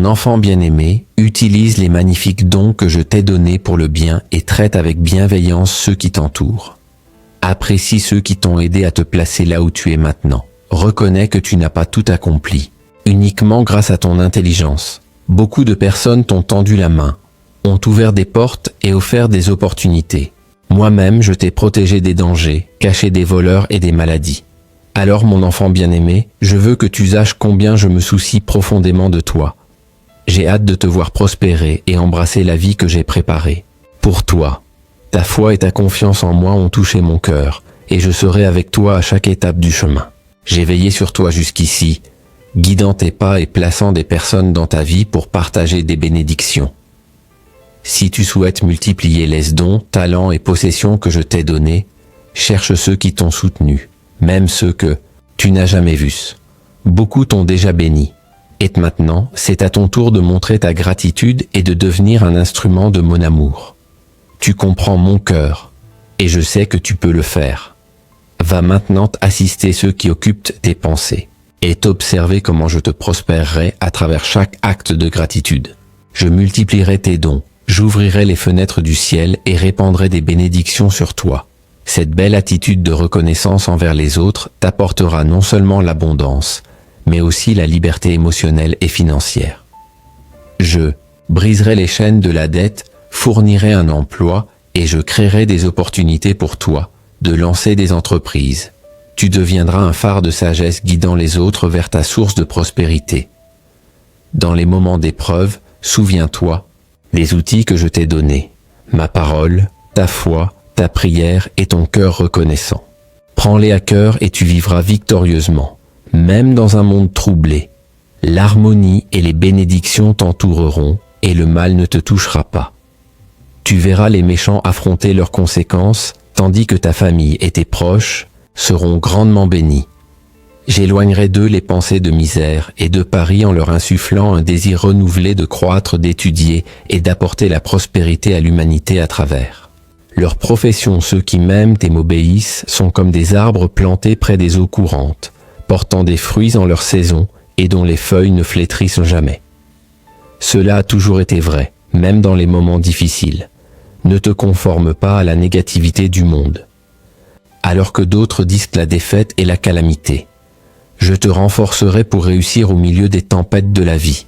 Mon enfant bien-aimé, utilise les magnifiques dons que je t'ai donnés pour le bien et traite avec bienveillance ceux qui t'entourent. Apprécie ceux qui t'ont aidé à te placer là où tu es maintenant. Reconnais que tu n'as pas tout accompli, uniquement grâce à ton intelligence. Beaucoup de personnes t'ont tendu la main, ont ouvert des portes et offert des opportunités. Moi-même, je t'ai protégé des dangers, caché des voleurs et des maladies. Alors, mon enfant bien-aimé, je veux que tu saches combien je me soucie profondément de toi. J'ai hâte de te voir prospérer et embrasser la vie que j'ai préparée. Pour toi, ta foi et ta confiance en moi ont touché mon cœur, et je serai avec toi à chaque étape du chemin. J'ai veillé sur toi jusqu'ici, guidant tes pas et plaçant des personnes dans ta vie pour partager des bénédictions. Si tu souhaites multiplier les dons, talents et possessions que je t'ai donnés, cherche ceux qui t'ont soutenu, même ceux que tu n'as jamais vus. Beaucoup t'ont déjà béni. Et maintenant, c'est à ton tour de montrer ta gratitude et de devenir un instrument de mon amour. Tu comprends mon cœur, et je sais que tu peux le faire. Va maintenant assister ceux qui occupent tes pensées, et t'observer comment je te prospérerai à travers chaque acte de gratitude. Je multiplierai tes dons, j'ouvrirai les fenêtres du ciel et répandrai des bénédictions sur toi. Cette belle attitude de reconnaissance envers les autres t'apportera non seulement l'abondance, mais aussi la liberté émotionnelle et financière. Je briserai les chaînes de la dette, fournirai un emploi et je créerai des opportunités pour toi, de lancer des entreprises. Tu deviendras un phare de sagesse guidant les autres vers ta source de prospérité. Dans les moments d'épreuve, souviens-toi des outils que je t'ai donnés, ma parole, ta foi, ta prière et ton cœur reconnaissant. Prends-les à cœur et tu vivras victorieusement. Même dans un monde troublé, l'harmonie et les bénédictions t'entoureront et le mal ne te touchera pas. Tu verras les méchants affronter leurs conséquences, tandis que ta famille et tes proches seront grandement bénis. J'éloignerai d'eux les pensées de misère et de Paris en leur insufflant un désir renouvelé de croître, d'étudier et d'apporter la prospérité à l'humanité à travers. Leurs professions, ceux qui m'aiment et m'obéissent, sont comme des arbres plantés près des eaux courantes, portant des fruits en leur saison et dont les feuilles ne flétrissent jamais. Cela a toujours été vrai, même dans les moments difficiles. Ne te conforme pas à la négativité du monde. Alors que d'autres disent la défaite et la calamité, je te renforcerai pour réussir au milieu des tempêtes de la vie.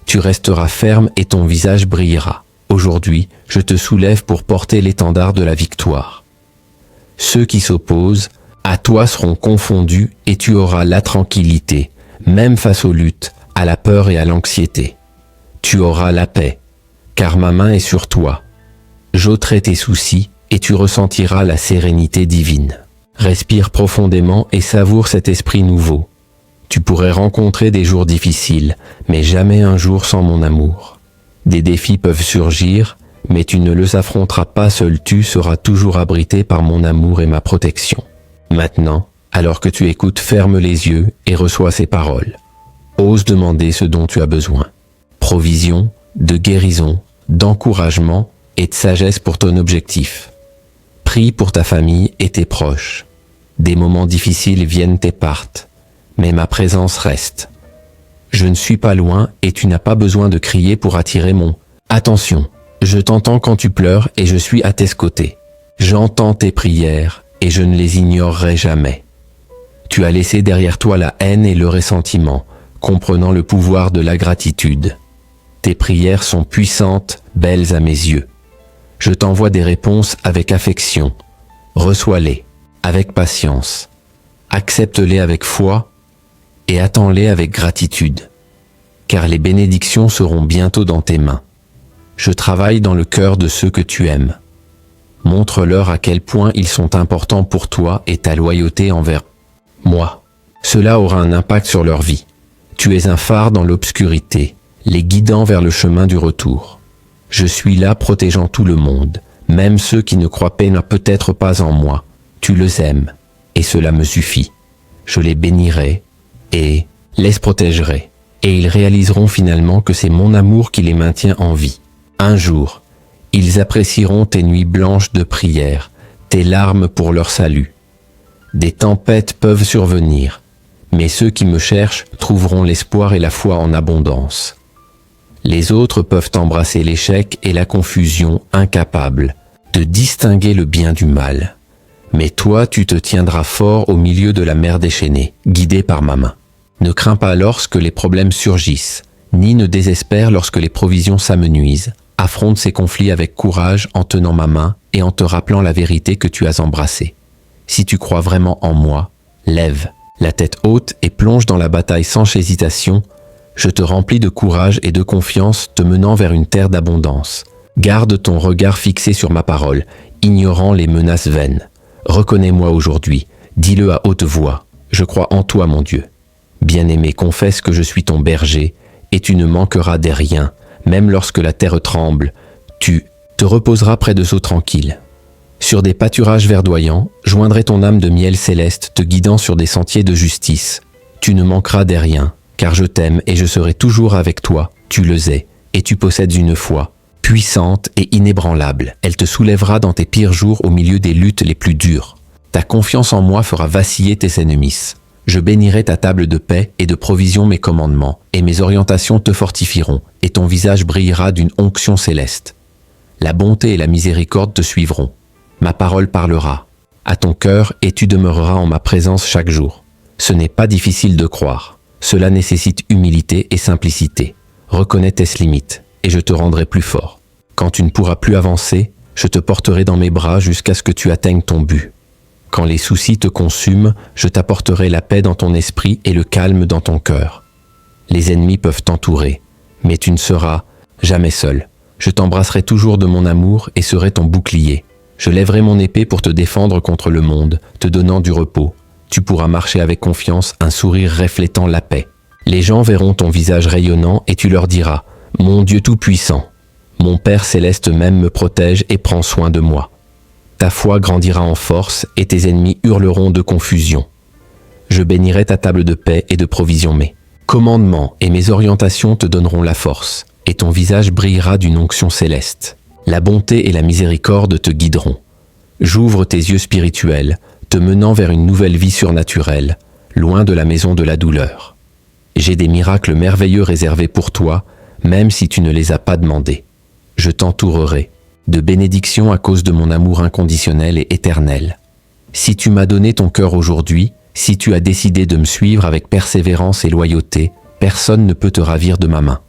Tu resteras ferme et ton visage brillera. Aujourd'hui, je te soulève pour porter l'étendard de la victoire. Ceux qui s'opposent à toi seront confondus et tu auras la tranquillité, même face aux luttes, à la peur et à l'anxiété. Tu auras la paix, car ma main est sur toi. J'ôterai tes soucis et tu ressentiras la sérénité divine. Respire profondément et savoure cet esprit nouveau. Tu pourrais rencontrer des jours difficiles, mais jamais un jour sans mon amour. Des défis peuvent surgir, mais tu ne les affronteras pas seul, tu seras toujours abrité par mon amour et ma protection. Maintenant, alors que tu écoutes, ferme les yeux et reçois ces paroles. Ose demander ce dont tu as besoin. Provision, de guérison, d'encouragement et de sagesse pour ton objectif. Prie pour ta famille et tes proches. Des moments difficiles viennent et partent, mais ma présence reste. Je ne suis pas loin et tu n'as pas besoin de crier pour attirer mon attention. Je t'entends quand tu pleures et je suis à tes côtés. J'entends tes prières et je ne les ignorerai jamais. Tu as laissé derrière toi la haine et le ressentiment, comprenant le pouvoir de la gratitude. Tes prières sont puissantes, belles à mes yeux. Je t'envoie des réponses avec affection. Reçois-les avec patience. Accepte-les avec foi et attends-les avec gratitude. Car les bénédictions seront bientôt dans tes mains. Je travaille dans le cœur de ceux que tu aimes. Montre-leur à quel point ils sont importants pour toi et ta loyauté envers moi. Cela aura un impact sur leur vie. Tu es un phare dans l'obscurité, les guidant vers le chemin du retour. Je suis là protégeant tout le monde, même ceux qui ne croient peut-être pas en moi. Tu les aimes, et cela me suffit. Je les bénirai et les protégerai, et ils réaliseront finalement que c'est mon amour qui les maintient en vie. Un jour, ils apprécieront tes nuits blanches de prière, tes larmes pour leur salut. Des tempêtes peuvent survenir, mais ceux qui me cherchent trouveront l'espoir et la foi en abondance. Les autres peuvent embrasser l'échec et la confusion, incapables de distinguer le bien du mal. Mais toi, tu te tiendras fort au milieu de la mer déchaînée, guidé par ma main. Ne crains pas lorsque les problèmes surgissent, ni ne désespère lorsque les provisions s'amenuisent. Affronte ces conflits avec courage en tenant ma main et en te rappelant la vérité que tu as embrassée. Si tu crois vraiment en moi, lève la tête haute et plonge dans la bataille sans hésitation. Je te remplis de courage et de confiance, te menant vers une terre d'abondance. Garde ton regard fixé sur ma parole, ignorant les menaces vaines. Reconnais-moi aujourd'hui, dis-le à haute voix. Je crois en toi, mon Dieu. Bien-aimé, confesse que je suis ton berger, et tu ne manqueras des riens. Même lorsque la terre tremble, tu te reposeras près de eaux tranquilles. Sur des pâturages verdoyants, joindrai ton âme de miel céleste, te guidant sur des sentiers de justice. Tu ne manqueras des riens, car je t'aime et je serai toujours avec toi. Tu le sais, et tu possèdes une foi puissante et inébranlable. Elle te soulèvera dans tes pires jours au milieu des luttes les plus dures. Ta confiance en moi fera vaciller tes ennemis. Je bénirai ta table de paix et de provision mes commandements, et mes orientations te fortifieront, et ton visage brillera d'une onction céleste. La bonté et la miséricorde te suivront. Ma parole parlera à ton cœur et tu demeureras en ma présence chaque jour. Ce n'est pas difficile de croire. Cela nécessite humilité et simplicité. Reconnais tes limites, et je te rendrai plus fort. Quand tu ne pourras plus avancer, je te porterai dans mes bras jusqu'à ce que tu atteignes ton but. Quand les soucis te consument, je t'apporterai la paix dans ton esprit et le calme dans ton cœur. Les ennemis peuvent t'entourer, mais tu ne seras jamais seul. Je t'embrasserai toujours de mon amour et serai ton bouclier. Je lèverai mon épée pour te défendre contre le monde, te donnant du repos. Tu pourras marcher avec confiance, un sourire reflétant la paix. Les gens verront ton visage rayonnant et tu leur diras « Mon Dieu Tout-Puissant, mon Père Céleste même me protège et prend soin de moi. » Ta foi grandira en force et tes ennemis hurleront de confusion. Je bénirai ta table de paix et de provision. Mes commandements et mes orientations te donneront la force, et ton visage brillera d'une onction céleste. La bonté et la miséricorde te guideront. J'ouvre tes yeux spirituels, te menant vers une nouvelle vie surnaturelle, loin de la maison de la douleur. J'ai des miracles merveilleux réservés pour toi, même si tu ne les as pas demandés. Je t'entourerai de bénédictions à cause de mon amour inconditionnel et éternel. Si tu m'as donné ton cœur aujourd'hui, si tu as décidé de me suivre avec persévérance et loyauté, personne ne peut te ravir de ma main.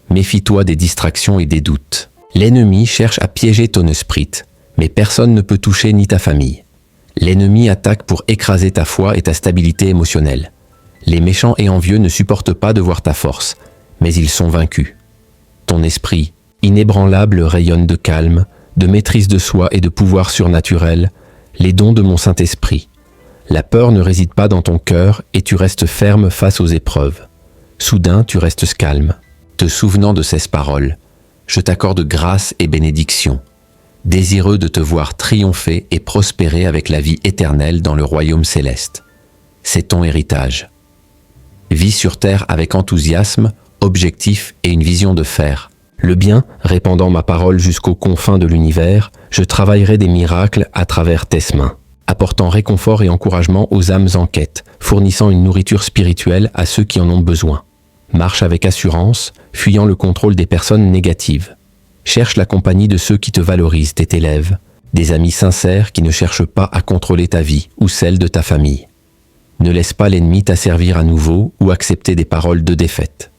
Méfie-toi des distractions et des doutes. L'ennemi cherche à piéger ton esprit, mais personne ne peut toucher ni ta famille. L'ennemi attaque pour écraser ta foi et ta stabilité émotionnelle. Les méchants et envieux ne supportent pas de voir ta force, mais ils sont vaincus. Ton esprit, inébranlable, rayonne de calme, de maîtrise de soi et de pouvoir surnaturel, les dons de mon Saint-Esprit. La peur ne réside pas dans ton cœur et tu restes ferme face aux épreuves. Soudain, tu restes calme, te souvenant de ces paroles. Je t'accorde grâce et bénédiction, désireux de te voir triompher et prospérer avec la vie éternelle dans le royaume céleste. C'est ton héritage. Vis sur terre avec enthousiasme, objectif et une vision de fer. Le bien, répandant ma parole jusqu'aux confins de l'univers, je travaillerai des miracles à travers tes mains, apportant réconfort et encouragement aux âmes en quête, fournissant une nourriture spirituelle à ceux qui en ont besoin. Marche avec assurance, fuyant le contrôle des personnes négatives. Cherche la compagnie de ceux qui te valorisent et t'élèvent, des amis sincères qui ne cherchent pas à contrôler ta vie ou celle de ta famille. Ne laisse pas l'ennemi t'asservir à nouveau ou accepter des paroles de défaite.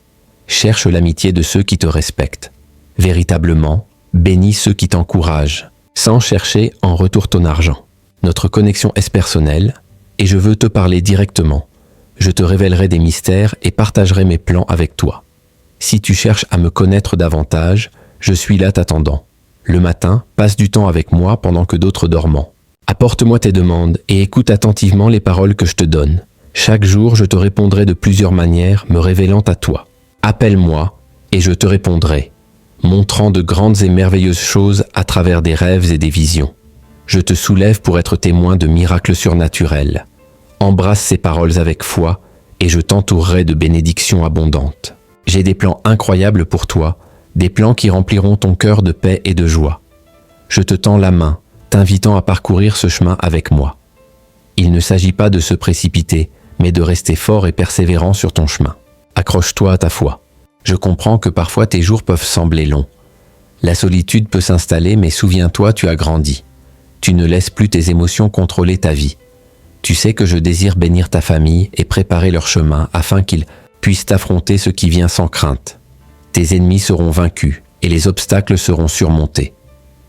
Cherche l'amitié de ceux qui te respectent. Véritablement, bénis ceux qui t'encouragent, sans chercher en retour ton argent. Notre connexion est personnelle, et je veux te parler directement. Je te révélerai des mystères et partagerai mes plans avec toi. Si tu cherches à me connaître davantage, je suis là t'attendant. Le matin, passe du temps avec moi pendant que d'autres dorment. Apporte-moi tes demandes et écoute attentivement les paroles que je te donne. Chaque jour, je te répondrai de plusieurs manières, me révélant à toi. Appelle-moi et je te répondrai, montrant de grandes et merveilleuses choses à travers des rêves et des visions. Je te soulève pour être témoin de miracles surnaturels. Embrasse ces paroles avec foi et je t'entourerai de bénédictions abondantes. J'ai des plans incroyables pour toi, des plans qui rempliront ton cœur de paix et de joie. Je te tends la main, t'invitant à parcourir ce chemin avec moi. Il ne s'agit pas de se précipiter, mais de rester fort et persévérant sur ton chemin. Accroche-toi à ta foi. Je comprends que parfois tes jours peuvent sembler longs. La solitude peut s'installer, mais souviens-toi, tu as grandi. Tu ne laisses plus tes émotions contrôler ta vie. Tu sais que je désire bénir ta famille et préparer leur chemin afin qu'ils puissent affronter ce qui vient sans crainte. Tes ennemis seront vaincus et les obstacles seront surmontés.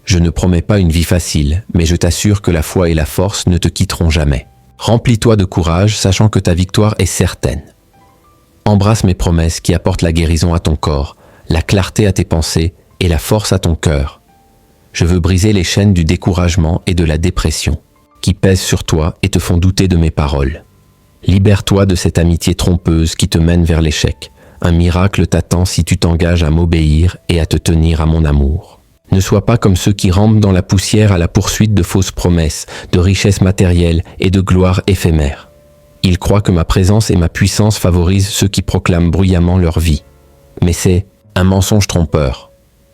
Je ne promets pas une vie facile, mais je t'assure que la foi et la force ne te quitteront jamais. Remplis-toi de courage, sachant que ta victoire est certaine. Embrasse mes promesses qui apportent la guérison à ton corps, la clarté à tes pensées et la force à ton cœur. Je veux briser les chaînes du découragement et de la dépression, qui pèsent sur toi et te font douter de mes paroles. Libère-toi de cette amitié trompeuse qui te mène vers l'échec. Un miracle t'attend si tu t'engages à m'obéir et à te tenir à mon amour. Ne sois pas comme ceux qui rampent dans la poussière à la poursuite de fausses promesses, de richesses matérielles et de gloire éphémère. Ils croient que ma présence et ma puissance favorisent ceux qui proclament bruyamment leur vie. Mais c'est un mensonge trompeur.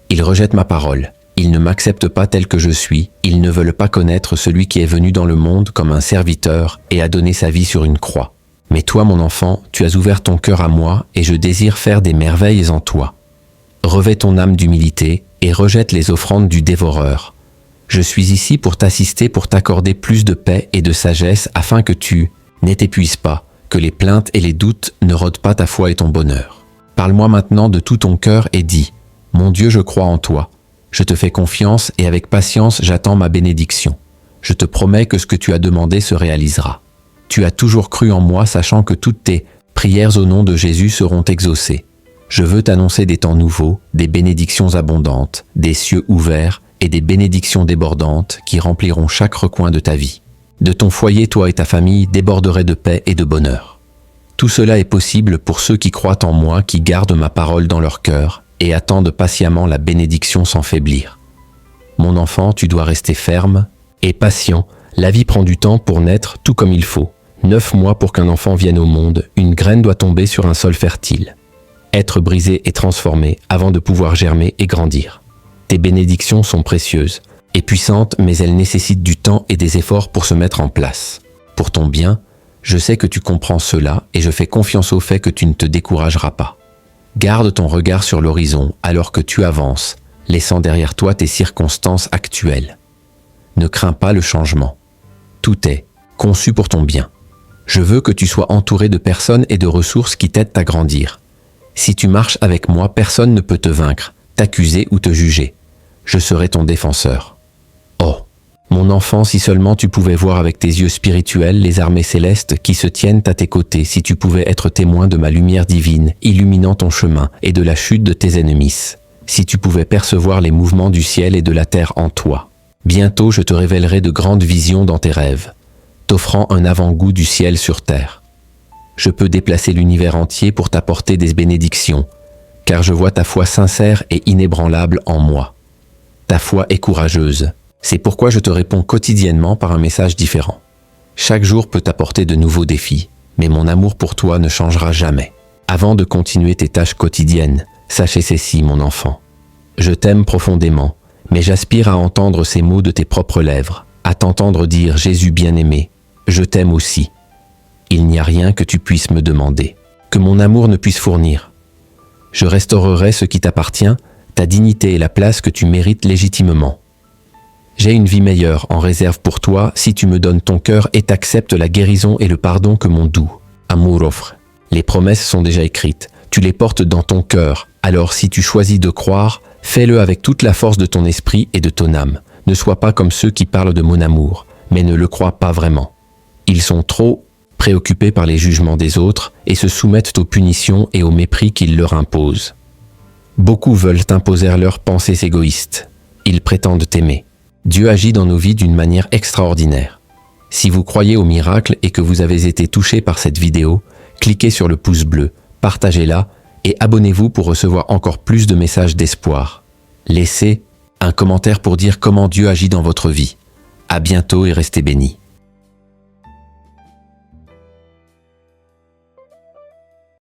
Ils rejettent ma parole. Ils ne m'acceptent pas tel que je suis. Ils ne veulent pas connaître celui qui est venu dans le monde comme un serviteur et a donné sa vie sur une croix. Mais toi, mon enfant, tu as ouvert ton cœur à moi et je désire faire des merveilles en toi. Revêt ton âme d'humilité et rejette les offrandes du dévoreur. Je suis ici pour t'assister, pour t'accorder plus de paix et de sagesse afin que tu ne t'épuises pas, que les plaintes et les doutes ne rôdent pas ta foi et ton bonheur. Parle-moi maintenant de tout ton cœur et dis « Mon Dieu, je crois en toi. Je te fais confiance et avec patience j'attends ma bénédiction. Je te promets que ce que tu as demandé se réalisera. Tu as toujours cru en moi, sachant que toutes tes prières au nom de Jésus seront exaucées. Je veux t'annoncer des temps nouveaux, des bénédictions abondantes, des cieux ouverts et des bénédictions débordantes qui rempliront chaque recoin de ta vie. De ton foyer, toi et ta famille déborderaient de paix et de bonheur. Tout cela est possible pour ceux qui croient en moi, qui gardent ma parole dans leur cœur et attendent patiemment la bénédiction sans faiblir. Mon enfant, tu dois rester ferme et patient. La vie prend du temps pour naître tout comme il faut. 9 mois pour qu'un enfant vienne au monde, une graine doit tomber sur un sol fertile. Être brisée et transformée avant de pouvoir germer et grandir. Tes bénédictions sont précieuses et puissantes, mais elles nécessitent du temps et des efforts pour se mettre en place. Pour ton bien, je sais que tu comprends cela et je fais confiance au fait que tu ne te décourageras pas. Garde ton regard sur l'horizon alors que tu avances, laissant derrière toi tes circonstances actuelles. Ne crains pas le changement. Tout est conçu pour ton bien. Je veux que tu sois entouré de personnes et de ressources qui t'aident à grandir. Si tu marches avec moi, personne ne peut te vaincre, t'accuser ou te juger. Je serai ton défenseur. Oh, mon enfant, si seulement tu pouvais voir avec tes yeux spirituels les armées célestes qui se tiennent à tes côtés, si tu pouvais être témoin de ma lumière divine, illuminant ton chemin et de la chute de tes ennemis, si tu pouvais percevoir les mouvements du ciel et de la terre en toi. Bientôt je te révélerai de grandes visions dans tes rêves, t'offrant un avant-goût du ciel sur terre. Je peux déplacer l'univers entier pour t'apporter des bénédictions, car je vois ta foi sincère et inébranlable en moi. Ta foi est courageuse. C'est pourquoi je te réponds quotidiennement par un message différent. Chaque jour peut t'apporter de nouveaux défis, mais mon amour pour toi ne changera jamais. Avant de continuer tes tâches quotidiennes, sachez ceci, mon enfant. Je t'aime profondément, mais j'aspire à entendre ces mots de tes propres lèvres, à t'entendre dire « Jésus bien-aimé, je t'aime aussi ». Il n'y a rien que tu puisses me demander, que mon amour ne puisse fournir. Je restaurerai ce qui t'appartient, ta dignité et la place que tu mérites légitimement. J'ai une vie meilleure en réserve pour toi si tu me donnes ton cœur et t'acceptes la guérison et le pardon que mon doux amour offre. Les promesses sont déjà écrites, tu les portes dans ton cœur, alors si tu choisis de croire, fais-le avec toute la force de ton esprit et de ton âme. Ne sois pas comme ceux qui parlent de mon amour, mais ne le croient pas vraiment. Ils sont trop préoccupés par les jugements des autres et se soumettent aux punitions et au mépris qu'ils leur imposent. Beaucoup veulent imposer leurs pensées égoïstes. Ils prétendent t'aimer. Dieu agit dans nos vies d'une manière extraordinaire. Si vous croyez au miracle et que vous avez été touché par cette vidéo, cliquez sur le pouce bleu, partagez-la et abonnez-vous pour recevoir encore plus de messages d'espoir. Laissez un commentaire pour dire comment Dieu agit dans votre vie. À bientôt et restez bénis.